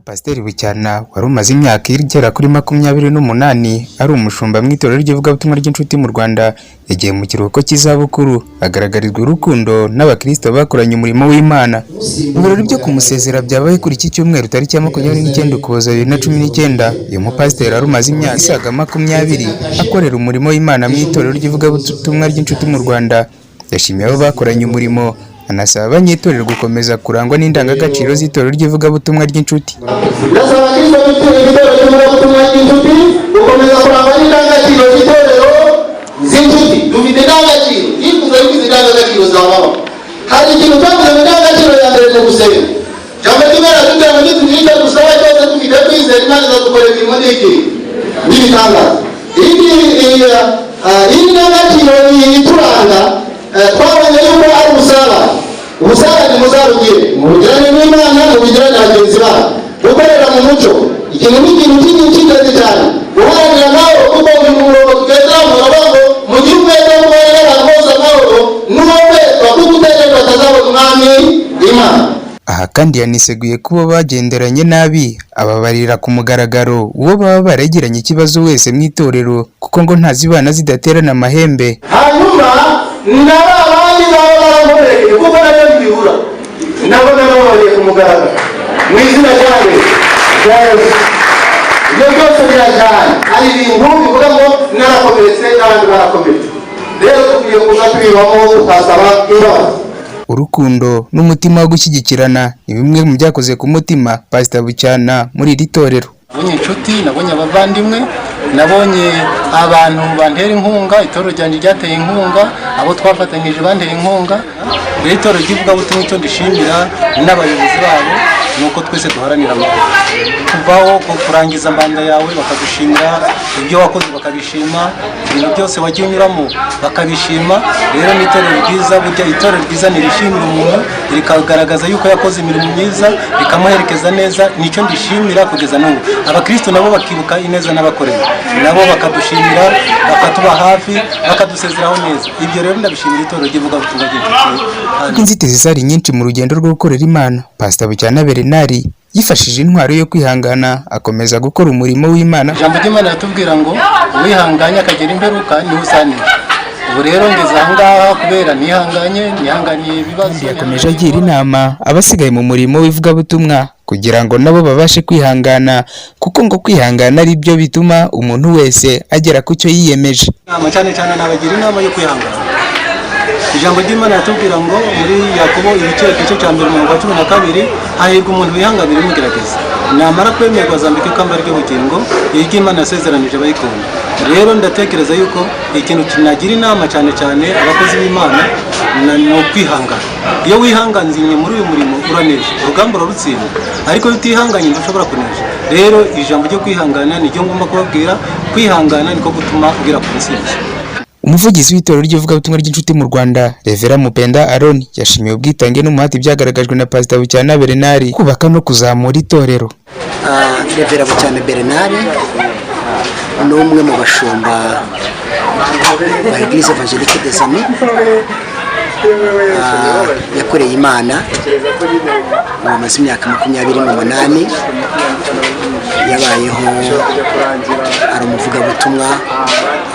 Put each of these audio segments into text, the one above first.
Pasiteri Bucyana wari umaze imyaka igera kuri 28 ari umushumba mu itorero ry'ivugabutumwa ry'inshuti mu Rwanda, yagiye mu kiruhuko cy'izabukuru agaragarizwa urukundo n'abakristo bakoranye umurimo w'Imana. Ibirori byo kumusezera byabaye kuri iki cyumweru tariki ya 29 Ukuboza 2019. Uyu mupasiteri ari umaze imyaka isaga 20 akorera umurimo w'Imana mu itorero ry'ivugabutumwa ry'inshuti mu Rwanda. Yashimiye abo bakoranye umurimo, anasaba abanyitorero gukomeza kurangwa n'indangagaciro z'itorero ry'ivugabutumwa ry'inshuti. Ndasaba Kristo itorero ry'ivugabutumwa ry'inshuti gukomeza kurangwa n'indangagaciro z'itorero z'inshuti. Dufite indangagaciro, yifuza yuko izi ndangagaciro zabaho. Hari ikintu cyavuze mu ndangagaciro ya mbere ni ugusenga. Jambo ry'Imana tugira ngo nitugire dusaba cyose dufite kwizera Imana izadukorera imirimo n'ibitangaza. Iyi ndangagaciro ituranga twabonye yuko ari ubusabane muzarugire mubigirane n'Imana, mubigirane na bagenzi banyu, gukorera mu mucyo. Ikintu cy'ingenzi cyane guharanira nawe kuko uyu murongo tugeza murabago mu gihugu cy'Ubwongereza abantu bose amahoro n'uwowe bakugutegeka batazabona umwami Imana. Aha kandi yaniseguye kuba bagenderanye nabi ababarira ku mugaragaro uwo baba baragiranye ikibazo wese mu itorero, kuko ngo ntazibana zidaterana amahembe. Hanyuma n'abandi baba baramubereye kuko nabyo bihura nabo babaye ku mugaragaro mu izina ryawe ibyo byose birajyana. Hari ibintu bivuga ngo narakomeretse n'abandi barakomeretse, rero dukwiye kuza tubibamo tukasaba imbabazi. Urukundo n'umutima wo gushyigikirana ni bimwe mu byakoze ku mutima Pastor Bucyana muri iri torero. Nabonye inshuti, nabonye abavandimwe, nabonye abantu bantera inkunga, itorero ryanjye ryateye inkunga, abo twafatanyije bantera inkunga. Rero itorero ry'ivugabutumwa icyo ndishimira n'abayobozi babo nuko twese duharanira amahoro. Kuvaho kurangiza manda yawe bakagushimira, ibyo wakoze bakabishima, ibintu byose wagiye unyuramo bakabishima. Rero ni itorero ryiza, burya itorero ryiza nirishimira umuntu rikagaragaza yuko yakoze imirimo myiza, rikamuherekeza neza. Nicyo ndishimira kugeza n'ubu. Abakristo nabo bakibuka ineza n'abakorera, nabo bakadushimira, bakatuba hafi, bakadusezeraho neza. Ibyo rero ndabishimira itorero ry'ivugabutumwa ry'inshuti. Inzitizi zari nyinshi mu rugendo rwo gukorera Imana. Pastor Bucyana Bernard yifashije intwaro yo kwihangana akomeza gukora umurimo w'Imana. Ijambo ry'Imana ratubwira ngo uwihanganye akagera imperuka niwe usanira. Ubu rero ngeze aha ngaha kubera nihanganiye ibibazo. Yakomeje agira inama abasigaye mu murimo w'ivugabutumwa kugira ngo nabo babashe kwihangana, kuko ngo kwihangana ari byo bituma umuntu wese agera ku cyo yiyemeje. Cyane nabagira inama yo kwihangana. Ijambo ry'Imana ratubwira ngo muri Yakobo igice cya 12 hahirwa umuntu wihanganira imugerageza, namara kwemerwa azambika ikamba ry'ubugingo Imana yasezeranije abayikunda. Rero ndatekereza yuko ikintu kinagira inama cyane abakozi b'Imana no kwihangana. Iyo wihanganiye muri uyu murimo uranesha, urugamba rurutsinda, ariko iyo utihanganye ntushobora kunesha. Rero ijambo ryo kwihangana niryo ngomba kubabwira. Kwihangana niko gutuma ugera ku ntsinzi. Umuvugizi w'itorero ry'ivugabutumwa ry'inshuti mu Rwanda, Reverend Mupenda Aaron, yashimiye ubwitange n'umuhati byagaragajwe na Pastor Bucyana Bernard kubaka no kuzamura itorero. Reverend Bucyana Bernard ni umwe mu bashumba ba Église Évangélique des Amis, yakoreye Imana amaze imyaka 28. Yabayeho ari umuvugabutumwa,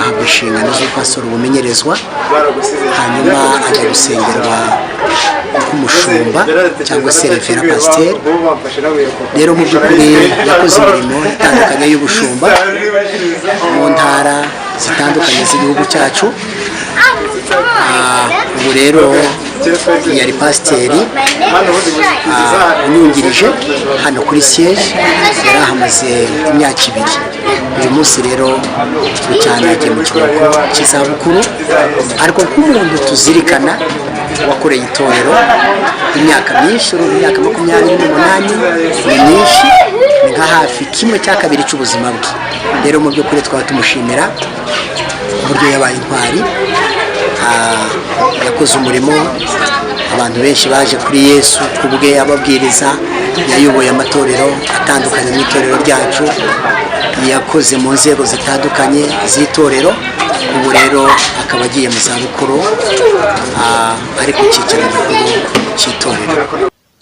ahabwa inshingano zo pastor ubumenyerezwa, hanyuma ajya gusengerwa nk'umushumba cyangwa se Reverend Pasteur. Rero mu by'ukuri yakoze imirimo itandukanye y'ubushumba mu ntara zitandukanye z'igihugu cyacu. Ubu rero yari pasiteri unyungirije hano kuri siège, yari ahamaze imyaka 2. Uyu munsi rero Bucyana yagiye mu kiruhuko cy'izabukuru, ariko nk'umuntu tuzirikana wakoreye itorero imyaka myinshi, imyaka 28 ni myinshi, ni nka hafi 1/2 cy'ubuzima bwe. Rero mu by'ukuri twaba tumushimira uburyo yabaye intwari, yakoze umurimo. Abantu benshi baje kuri Yesu kubwe ababwiriza, yayoboye amatorero atandukanye mu itorero ryacu, yakoze mu nzego zitandukanye z'itorero. Ubu rero akaba agiye mu zabukuru, ari ku cyicaro gikuru cy'itorero.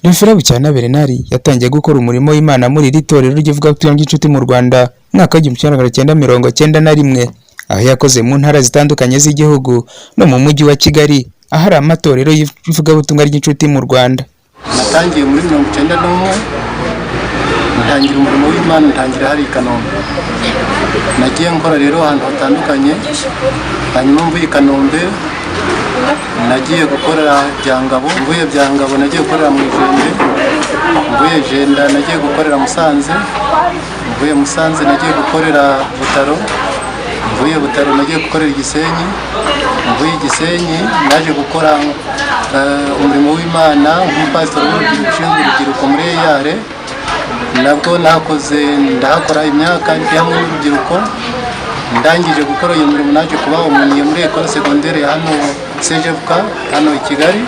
Rev Bucyana Bernard yatangiye gukora umurimo w'Imana muri iri torero ry'ivugabutumwa ry'inshuti mu Rwanda mwaka w'1991, aho yakoze mu ntara zitandukanye z'igihugu no mu mujyi wa Kigali ahari amatorero y'ivugabutumwa ry'inshuti mu Rwanda. Natangiye muri 1991, ntangira umurimo w'Imana, ntangira hari i Kanombe. Nagiye nkora rero ahantu hatandukanye, hanyuma mvuye i Kanombe nagiye gukorera Byangabo, mvuye Byangabo nagiye gukorera mu Ijende, mvuye Jenda nagiye gukorera Musanze, mvuye Musanze nagiye gukorera Butaro, mvuye Butaro nagiye gukorera Gisenyi, mvuye Gisenyi naje gukora umurimo w'Imana nk'umupasiteri ushinzwe urubyiruko muri Eyare. Nabwo nakoze ndahakora imyaka ndi hamwe n'urubyiruko. Ndangije gukora uyu murimo naje kuba umunye muri Ecole Secondaire hano CGFK hano i Kigali,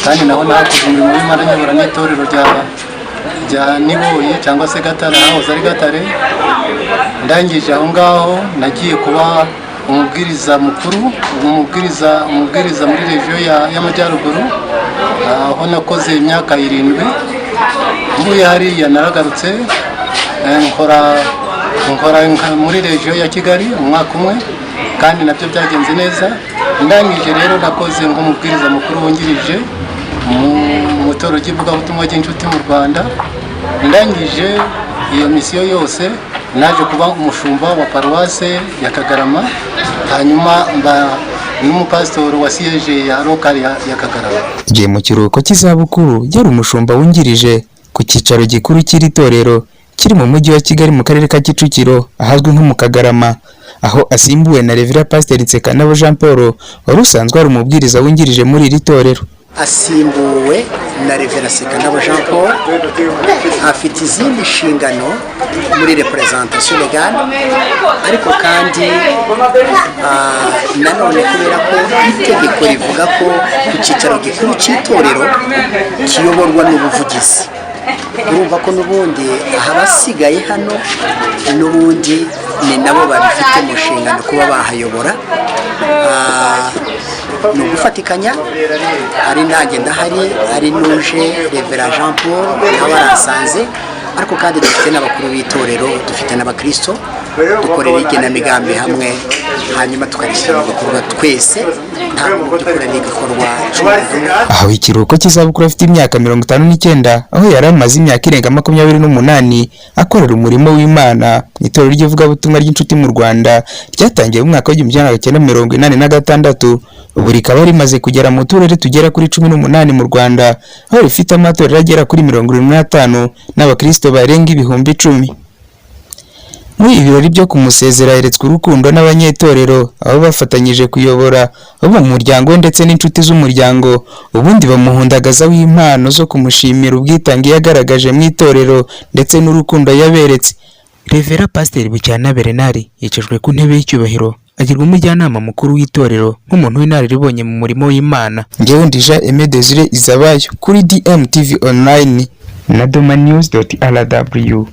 kandi naho nakoze umurimo w'Imana nyobora n'itorero rya Niboyi cyangwa se Gatare, aho ari Gatare. Ndangije aho ngaho nagiye kuba umubwiriza mukuru, umubwiriza muri region y'Amajyaruguru, aho nakoze imyaka 7. Mvuye hariya naragarutse nkora muri region ya Kigali umwaka umwe, kandi nabyo byagenze neza. Ndangije rero nakoze nk'umubwiriza mukuru wungirije mu torero ry'ivugabutumwa ry'inshuti mu Rwanda. Ndangije iyo misiyo yose naje kuba umushumba wa paruwase ya Kagarama, hanyuma mba n'umupasitori wa siyeje ya lokali ya Kagarama. Igihe mu kiruhuko cy'izabukuru yari umushumba wungirije ku cyicaro gikuru cy'iri torero kiri mu mujyi wa Kigali mu karere ka Kicukiro ahazwi nko mu Kagarama, aho asimbuwe na Rev Pasteur Nsekanabo Jean Paul wari usanzwe ari umubwiriza wungirije muri iri torero. Asimbuwe na Rev Nsekanabo Jean Paul, afite izindi nshingano muri representation legale, ariko kandi nanone kubera ko itegeko rivuga ko ku cyicaro gikuru cy'itorero kiyoborwa n'ubuvugizi, urumva ko n'ubundi abasigaye hano n'ubundi ni nabo babifite mu nshingano kuba bahayobora. Ni ugufatikanya, ari nanjye ndahari, ari nuje Rev Jean Paul nawe arasanze, ariko kandi dufite n'abakuru b'itorero, dufite n'abakristo, dukorera igenamigambi hamwe, hanyuma tukarishyira mu bikorwa twese, ntabwo dukorera igikorwa cy'umuntu. Aho ikiruhuko cy'izabukuru afite imyaka 59, aho yari amaze imyaka irenga 28 akorera umurimo w'Imana mu itorero ry'ivugabutumwa ry'inshuti mu Rwanda ryatangiye mu mwaka w'1986. Ubu rikaba rimaze kugera mu turere tugera kuri 18 mu Rwanda, aho rifite amatorero agera kuri 75 n'abakristo barenga 10,000. Muri ibirori byo kumusezera yeretswe urukundo n'abanyetorero, aho bafatanyije kuyobora abo mu muryango we ndetse n'inshuti z'umuryango, ubundi bamuhundagaza w'impano zo kumushimira ubwitange yagaragaje mu itorero ndetse n'urukundo yaberetse. Rev Pasteur Bucyana Bernard yicajwe ku ntebe y'icyubahiro, agirwa umujyanama mukuru w'itorero nk'umuntu w'inararibonye mu murimo w'Imana. Ngewe ndija Aime Desire Izabayo kuri DMTV Online na domanews.rw.